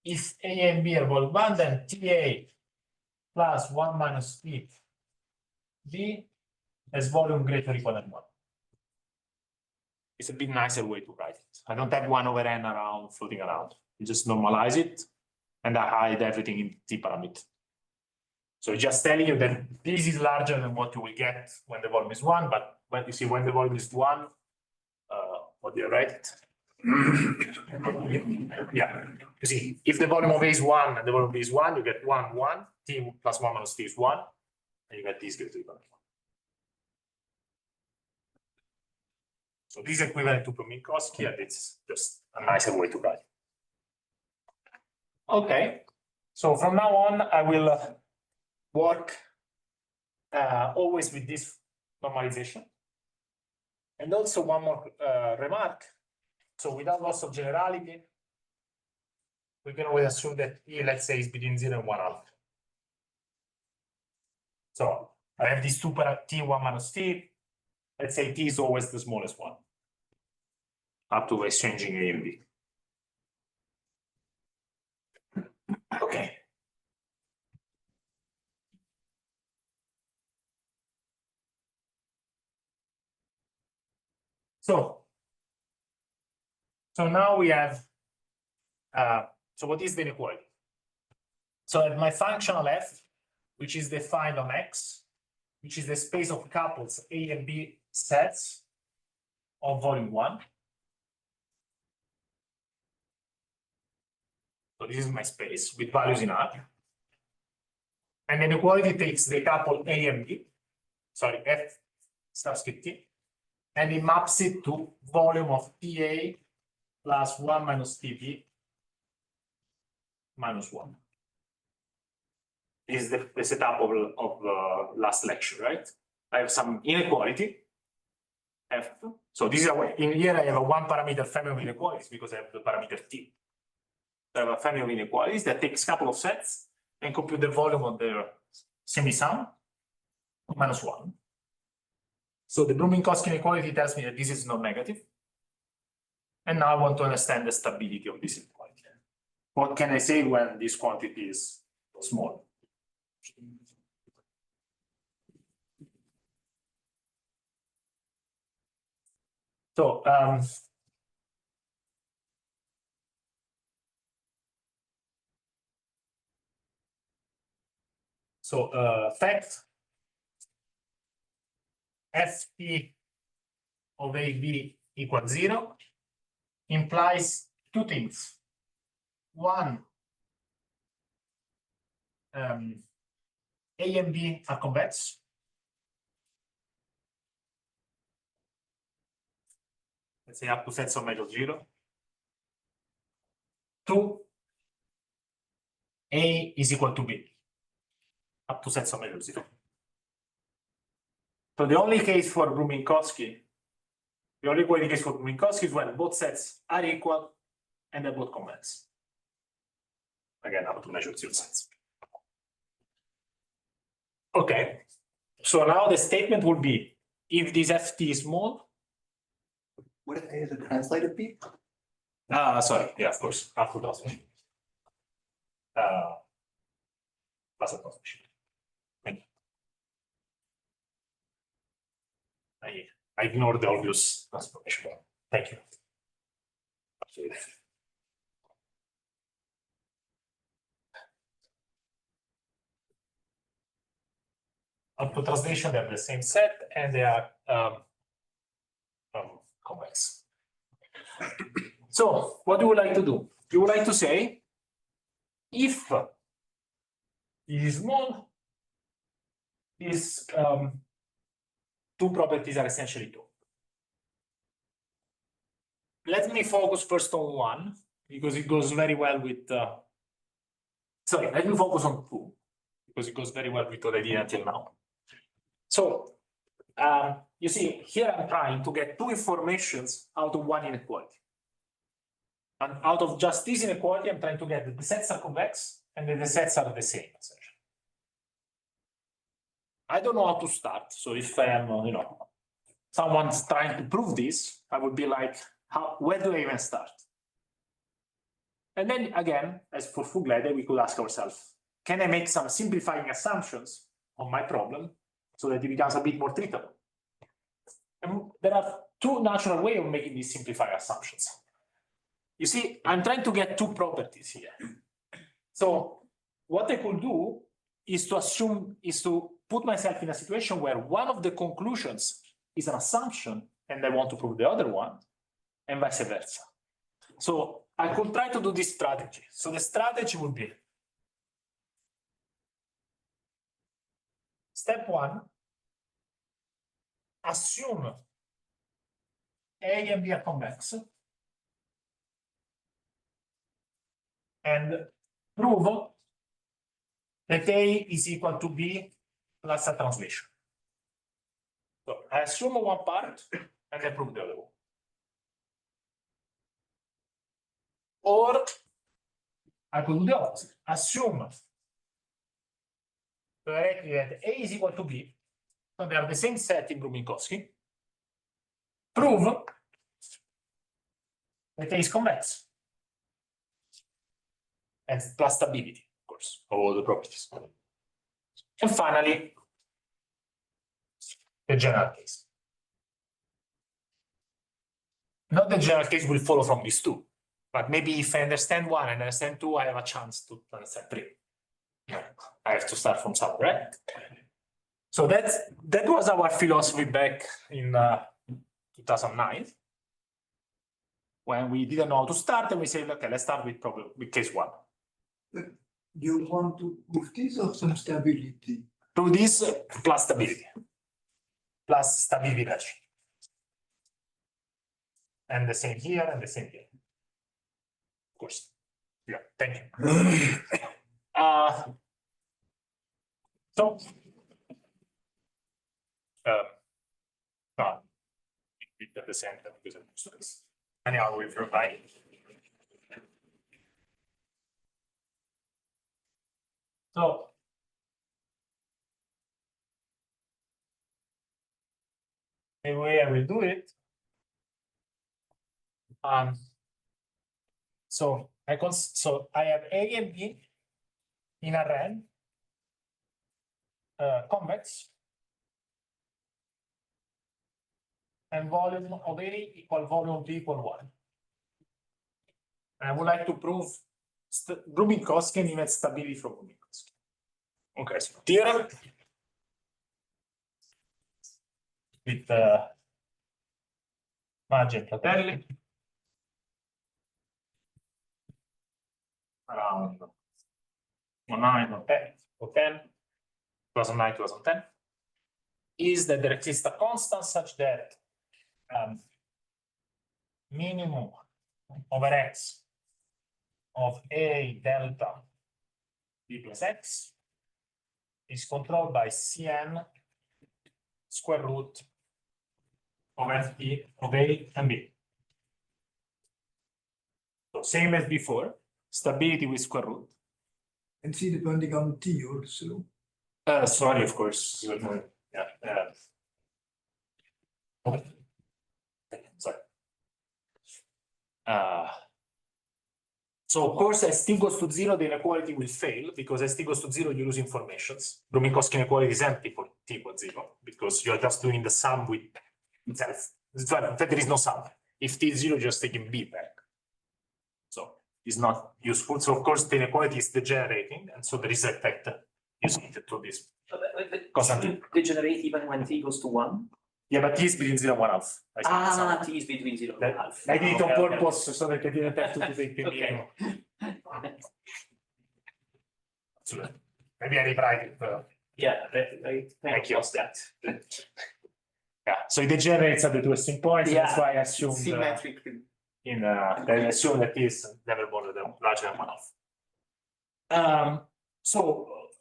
If A and B are volume 1, then TA plus 1 minus T B has volume greater or equal than 1. It's a bit nicer way to write it. I don't have 1 over n around floating around. You just normalize it and I hide everything in T parameter. So just telling you that this is larger than what you will get when the volume is 1, but when you see when the volume is 1, what do you write it? Yeah, you see, if the volume of A is 1 and the volume of B is 1, you get 1, 1, T plus 1 minus T is 1, and you get this greater or equal to 1. So this is equivalent to Brunn-Minkowski, and it's just a nicer way to write it. Okay, so from now on, I will work always with this normalization. And also one more remark. So without loss of generality, we can always assume that E, let's say, is between 0 and 1/2. So I have these two T1 minus T. Let's say T is always the smallest one, up to exchanging A and B. Okay. So now we have, so what is the inequality? So I have my functional f, which is defined on X, which is the space of couples A and B sets of volume 1. So this is my space with values in R. And the inequality takes the couple A and B, sorry, F subscript T, and it maps it to volume of TA plus 1 minus TB minus 1. This is the setup of last lecture, right? I have some inequality, F. So this is in here I have a one parameter family of inequalities because I have the parameter T. I have a family of inequalities that takes a couple of sets and compute the volume of their semi-sum minus 1. So the Brunn-Minkowski inequality tells me that this is not negative. And now I want to understand the stability of this inequality. What can I say when this quantity is small? So fact Ft of AB equals 0 implies two things. One, A and B are convex. Let's say up to sets of measure 0. Two, A is equal to B, up to sets of measure 0. So the only case for Brunn-Minkowski, the only equality case for Brunn-Minkowski is when both sets are equal and they're both convex. Again, up to measure 0 sets. Okay, so now the statement would be if this Ft is small. What if A is a translated B? Sorry, yeah, of course, after translation. Plus a translation. Thank you. I ignored the obvious transformation. Thank you. Absolutely. Up to translation, they have the same set and they are convex. So, what do you like to do? You would like to say, if this is small, these two properties are essentially true. Let me focus first on one, because it goes very well with, sorry, let me focus on two, because it goes very well with what I did until now. So, you see, here I'm trying to get two informations out of one inequality. And out of just this inequality, I'm trying to get that the sets are convex and that the sets are the same, essentially. I don't know how to start. So if I am, someone's trying to prove this, I would be like, where do I even start? And then again, as for Figalli, we could ask ourselves, can I make some simplifying assumptions on my problem so that it becomes a bit more treatable? And there are two natural ways of making these simplified assumptions. You see, I'm trying to get two properties here. So what I could do is to put myself in a situation where one of the conclusions is an assumption and I want to prove the other one, and vice versa. So I could try to do this strategy. So the strategy would be step one, assume A and B are convex and prove that A is equal to B plus a translation. So I assume one part and then prove the other one. Or I could do the opposite. Assume directly that A is equal to B, so they are the same set in Brunn-Minkowski. Prove that A is convex. And plus stability, of course, of all the properties. And finally, the general case. Not the general case will follow from these two, but maybe if I understand one and understand two, I have a chance to understand three. I have to start from somewhere, right? So that was our philosophy back in 2009, when we didn't know how to start, and we said, okay, let's start with case one. But you want to prove this or some stability? Prove this plus stability, plus stability ratio. And the same here and the same here. Of course. Yeah, thank you. So, at the center because I'm used to this. Anyhow, we provide. So, the way I will do it. So I have A and B in a red, convex, and volume of A equal volume of B equal 1. And I would like to prove Brunn-Minkowski and image stability from Brunn-Minkowski. Okay, so theorem with Maggi and Fratelli around 2009 or 10, 2009, 2010, is that there exists a constant such that minimum over x of A delta B plus x is controlled by Cn square root of Fp of A and B. So same as before, stability with square root. And see depending on T also. Sorry, of course. Yeah. Sorry. So of course, as t goes to 0, the inequality will fail because as t goes to 0, you lose informations. Brunn-Minkowski inequality is empty for t equals 0 because you are just doing the sum with itself. In fact, there is no sum. If t is 0, you're just taking b back. So it's not useful. So of course, the inequality is degenerating, and so there is an effect using it to this. Degenerate even when t goes to 1? Yeah, but t is between 0 and 1/2. T is between 0 and 1/2. I did it on purpose so that I didn't have to take the minimum. Absolutely. Maybe I rewrite it. Yeah, Thank you. lost that. Yeah, so it degenerates at the two extreme points. Yeah, that's why I assumed Symmetric. I assume that t is never more than larger than 1/2. So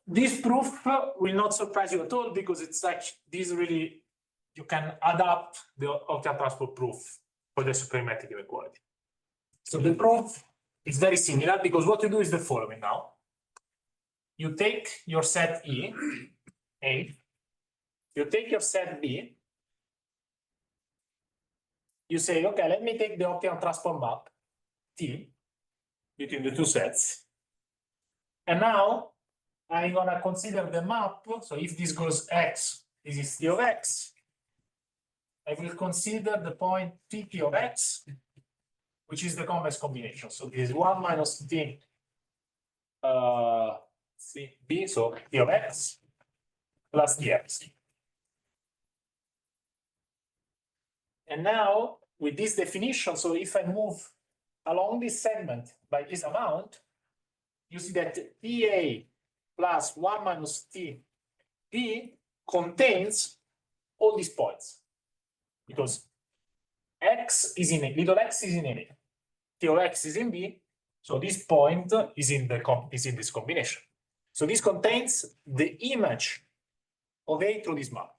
this proof will not surprise you at all because it's like this really. You can adapt the octave transport proof for the isoperimetric inequality. So the proof is very similar because what you do is the following now. You take your set E, A, you take your set B, you say, okay, let me take the octave transport map, T, between the two sets. And now I'm gonna consider the map. So if this goes X, this is T of X. I will consider the point T of X, which is the convex combination. So this is 1 minus T B, so T of X plus Tx. And now with this definition, so if I move along this segment by this amount, you see that TA plus 1 minus T B contains all these points. Because x is in A, little x is in A, T of X is in B, so this point is in this combination. So this contains the image of A through this map.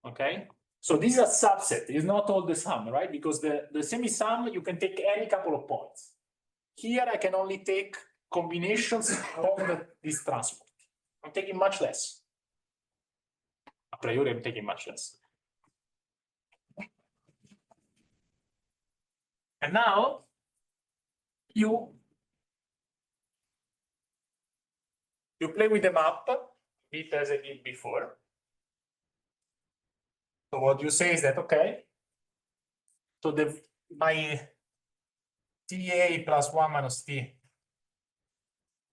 Okay, so this is a subset, it's not all the sum, right? Because the semi-sum, you can take any couple of points. Here I can only take combinations of this transport. I'm taking much less. A priori, I'm taking much less. And now you play with the map, bit as I did before. So what you say is that, okay, so my TA plus 1 minus T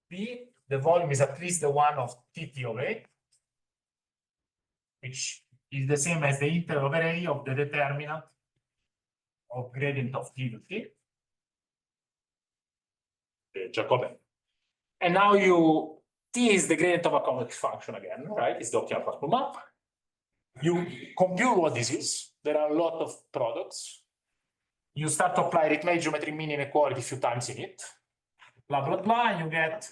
B, the volume is at least the one of TT of A, which is the same as the integral over A of the determinant of gradient of T to T, the Jacobian. And now T is the gradient of a convex function again, right? It's the optimal transport map. You compute what this is. There are a lot of products. You start to apply arithmetic geometric mean inequality a few times in it. Blah, blah, blah, and you get,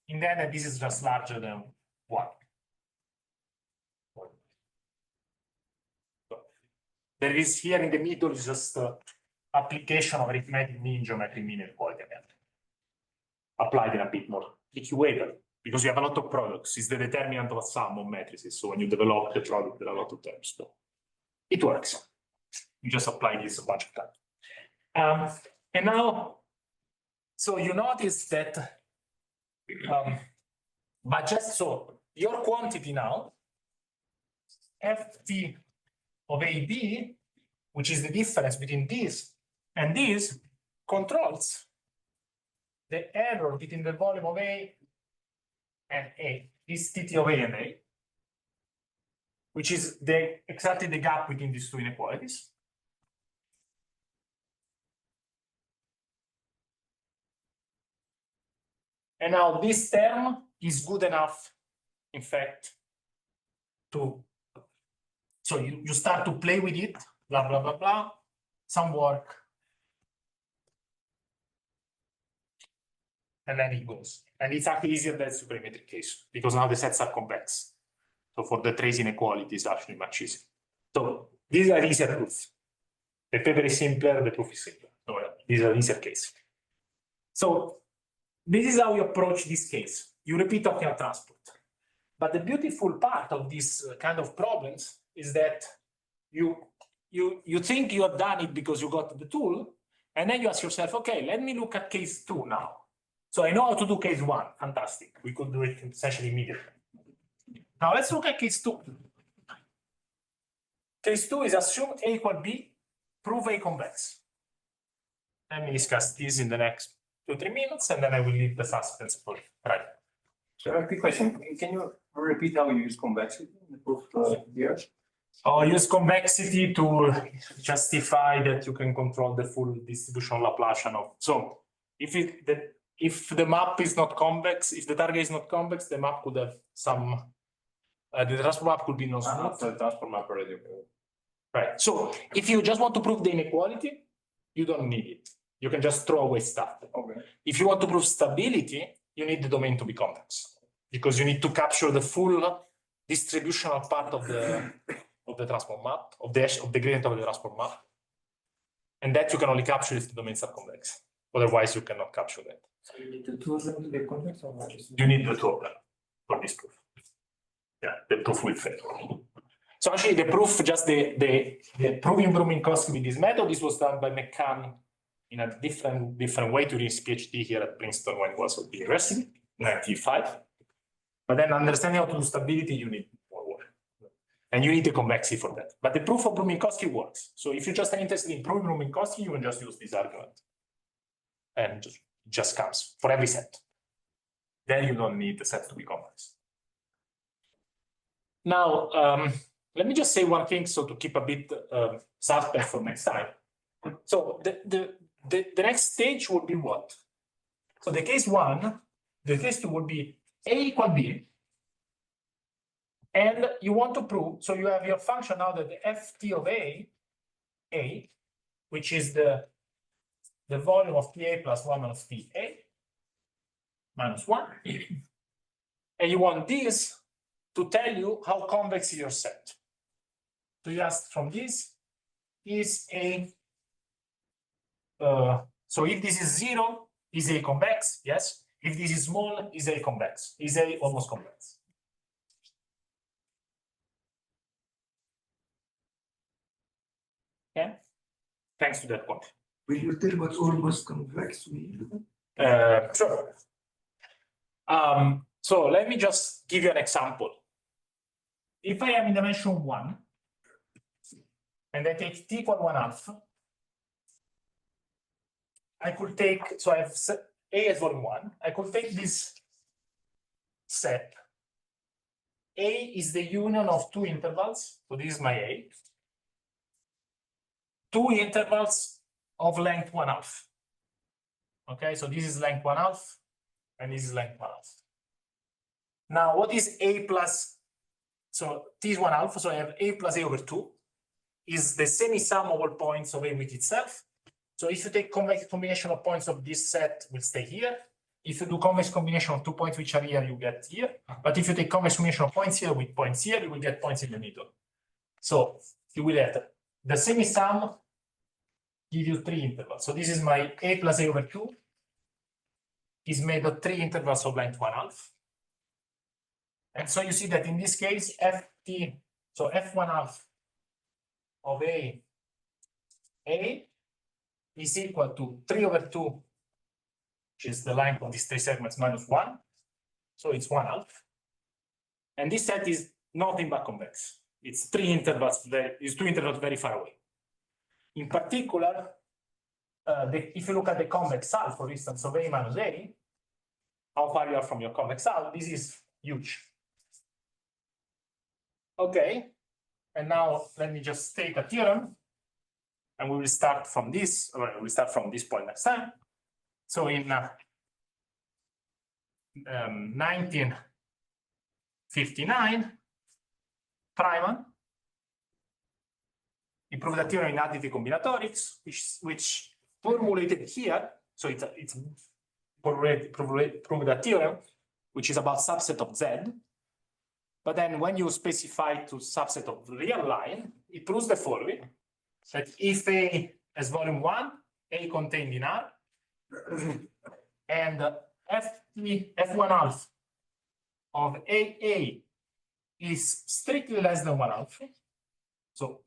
in the end, that this is just larger than 1. So there is here in the middle is just application of arithmetic mean geometric mean inequality again. Applied in a bit more tricky way, because you have a lot of products. It's the determinant of a sum of matrices. So when you develop the product, there are a lot of terms. So it works. You just apply this a bunch of times. And now, so you notice that, but just so, your quantity now, Ft of AB, which is the difference between this and this, controls the error between the volume of A and A, is TT of A and A, which is exactly the gap between these two inequalities. And now this term is good enough, in fact, so you start to play with it, blah, blah, blah, blah, some work. And then it goes. And it's actually easier than the supermetric case, because now the sets are convex. So for the trace inequality, it's actually much easier. So these are easier proofs. The paper is simpler, the proof is simpler. So these are easier case. So this is how you approach this case. You repeat optimal transport. But the beautiful part of this kind of problems is that you think you have done it because you got the tool, and then you ask yourself, okay, let me look at case 2 now. So I know how to do case 1, fantastic. We could do it essentially immediately. Now let's look at case 2. Case 2 is assume A equal B, prove A convex. Let me discuss this in the next 2-3 minutes, and then I will leave the suspense for right. So a quick question, can you repeat how you use convexity in the proof here? Or use convexity to justify that you can control the full distribution Laplacian of. So if the map is not convex, if the target is not convex, the map could have some. The transport map could be non-smooth. So the transport map already. Right. So if you just want to prove the inequality, you don't need it. You can just throw away stuff. Okay. If you want to prove stability, you need the domain to be convex, because you need to capture the full distributional part of the transport map, of the gradient of the transport map. And that you can only capture if the domains are convex. Otherwise, you cannot capture that. So you need the two of them to be convex or what? You need the two of them for this proof. Yeah, the proof will fail. So actually, the proof, just the proving Brunn-Minkowski with this method, this was done by McCann in a different way during his PhD here at Princeton when he was at the university, 1995. But then understanding how to do stability, you need more work. And you need the convexity for that. But the proof of Brunn-Minkowski works. So if you just are interested in proving Brunn-Minkowski, you can just use this argument. And it just comes for every set. Then you don't need the set to be convex. Now, let me just say one thing, so to keep a bit suspense for next time. So the next stage would be what? So the case 1, the case 2 would be A equal B. And you want to prove, so you have your function now that the Ft of A, which is the volume of PA plus 1 minus PA, minus 1. And you want this to tell you how convex is your set. So just from this is a, so if this is 0, is A convex? Yes. If this is small, is A convex? Is A almost convex? Okay. Thanks to that point. Will you tell what almost convex means? Sure. So let me just give you an example. If I am in dimension 1, and I take t equal 1/2, I could take, so I have A as volume 1, I could take this set. A is the union of two intervals, so this is my A. Two intervals of length 1/2. Okay, so this is length 1/2, and this is length 1/2. Now, what is A plus, so T is 1/2, so I have A plus A over 2, is the semi-sum of all points of A with itself. So if you take convex combination of points of this set, will stay here. If you do convex combination of 2 points which are here, you get here. But if you take convex combination of points here with points here, you will get points in the middle. So you will have the semi-sum give you 3 intervals. So this is my A plus A over 2 is made of 3 intervals of length 1/2. And so you see that in this case, Ft, so F1/2 of A is equal to 3 over 2, which is the length of these 3 segments minus 1. So it's 1/2. And this set is nothing but convex. It's 3 intervals, it's 2 intervals very far away. In particular, if you look at the convex hull, for instance, of A minus A, how far you are from your convex hull, this is huge. Okay, and now let me just state a theorem, and we will start from this, or we'll start from this point next time. So in 1959, Pryman, he proved a theorem in additive combinatorics, which formulated here, so it's proved a theorem which is about subset of Z. But then when you specify to subset of real line, it proves the following, that if A has volume 1, A contained in R, and F1/2 of AA is strictly less than 1/2, so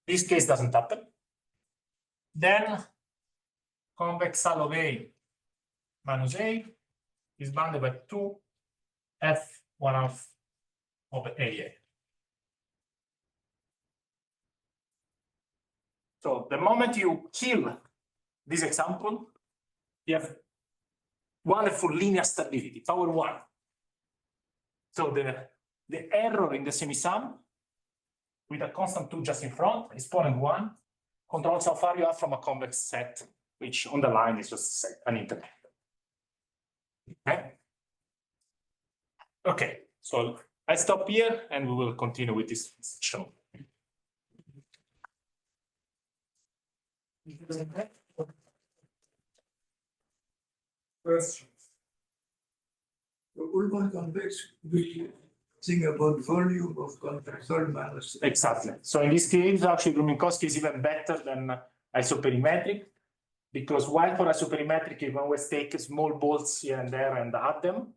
this case doesn't happen, then convex hull of A minus A is bounded by 2 F1/2 of AA. So the moment you kill this example, you have wonderful linear stability, power 1. So the error in the semi-sum with a constant 2 just in front, exponent 1, controls how far you are from a convex set, which on the line is just an interval. Okay? Okay, so I stop here and we will continue with this section. Questions? Almost convex, we think about volume of convex hull minus. Exactly. So in this case, actually, Brunn-Minkowski is even better than isoperimetric, because while for isoperimetric, you can always take small bolts here and there and add them.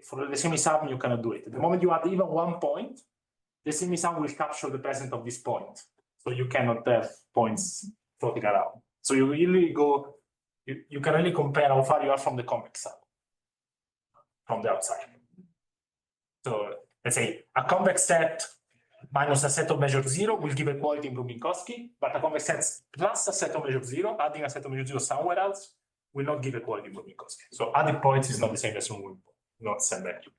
For the semi-sum, you cannot do it. The moment you add even 1 point, the semi-sum will capture the presence of this point. So you cannot have points floating around. So you really go, you can really compare how far you are from the convex hull, from the outside. So let's say a convex set minus a set of measure 0 will give equality in Brunn-Minkowski, but a convex set plus a set of measure 0, adding a set of measure 0 somewhere else, will not give equality in Brunn-Minkowski. So added points is not the same as removing points, not the same value.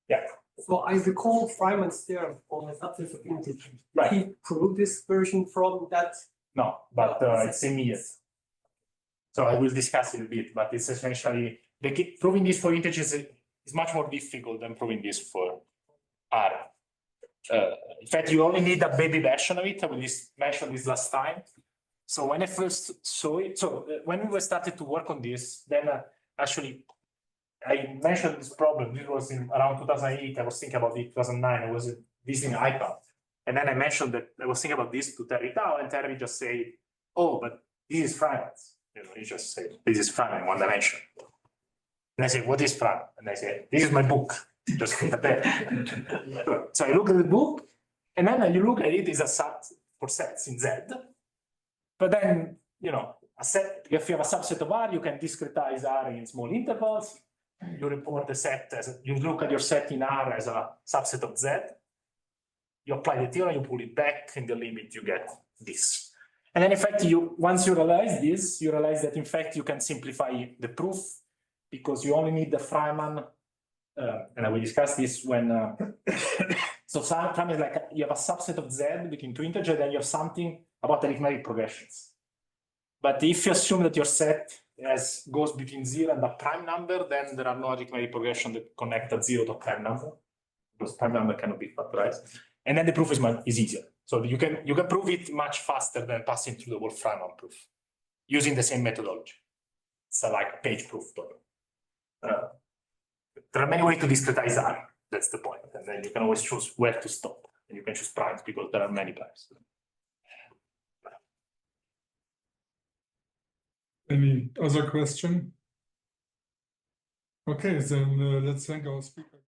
Yeah. So I recall Feynman's theorem for the subsets of integers. Right. He proved this version from that. No, but it's immediate. So I will discuss it a bit, but it's essentially proving this for integers is much more difficult than proving this for R. In fact, you only need a baby version of it. I will mention this last time. So when I first saw it, when we started to work on this, then actually I mentioned this problem. This was in around 2008. I was thinking about it 2009. I was visiting iPad. And then I mentioned that I was thinking about this to Terry Tao, and Terry just say, oh, but this is Feynman's. You know, he just say, this is Feynman, one dimension. And I say, what is Feynman? And I say, this is my book. Just look at that. So I look at the book, and then you look at it as a set for sets in Z. But then, you know, a set, if you have a subset of R, you can discretize R in small intervals. You report the set as, you look at your set in R as a subset of Z. You apply the theorem, you pull it back, in the limit you get this. And then in fact, once you realize this, you realize that in fact you can simplify the proof because you only need the Feynman, and I will discuss this when, so Feynman is like, you have a subset of Z between two integers, then you have something about arithmetic progressions. But if you assume that your set goes between 0 and a prime number, then there are no arithmetic progression that connect a 0 to a prime number, because prime number cannot be factorized. And then the proof is easier. So you can prove it much faster than passing through the Wolfram proof using the same methodology. It's like a page proof. There are many ways to discretize R. That's the point. And then you can always choose where to stop. And you can choose primes because there are many primes. Any other question? Okay, then let's thank our speaker.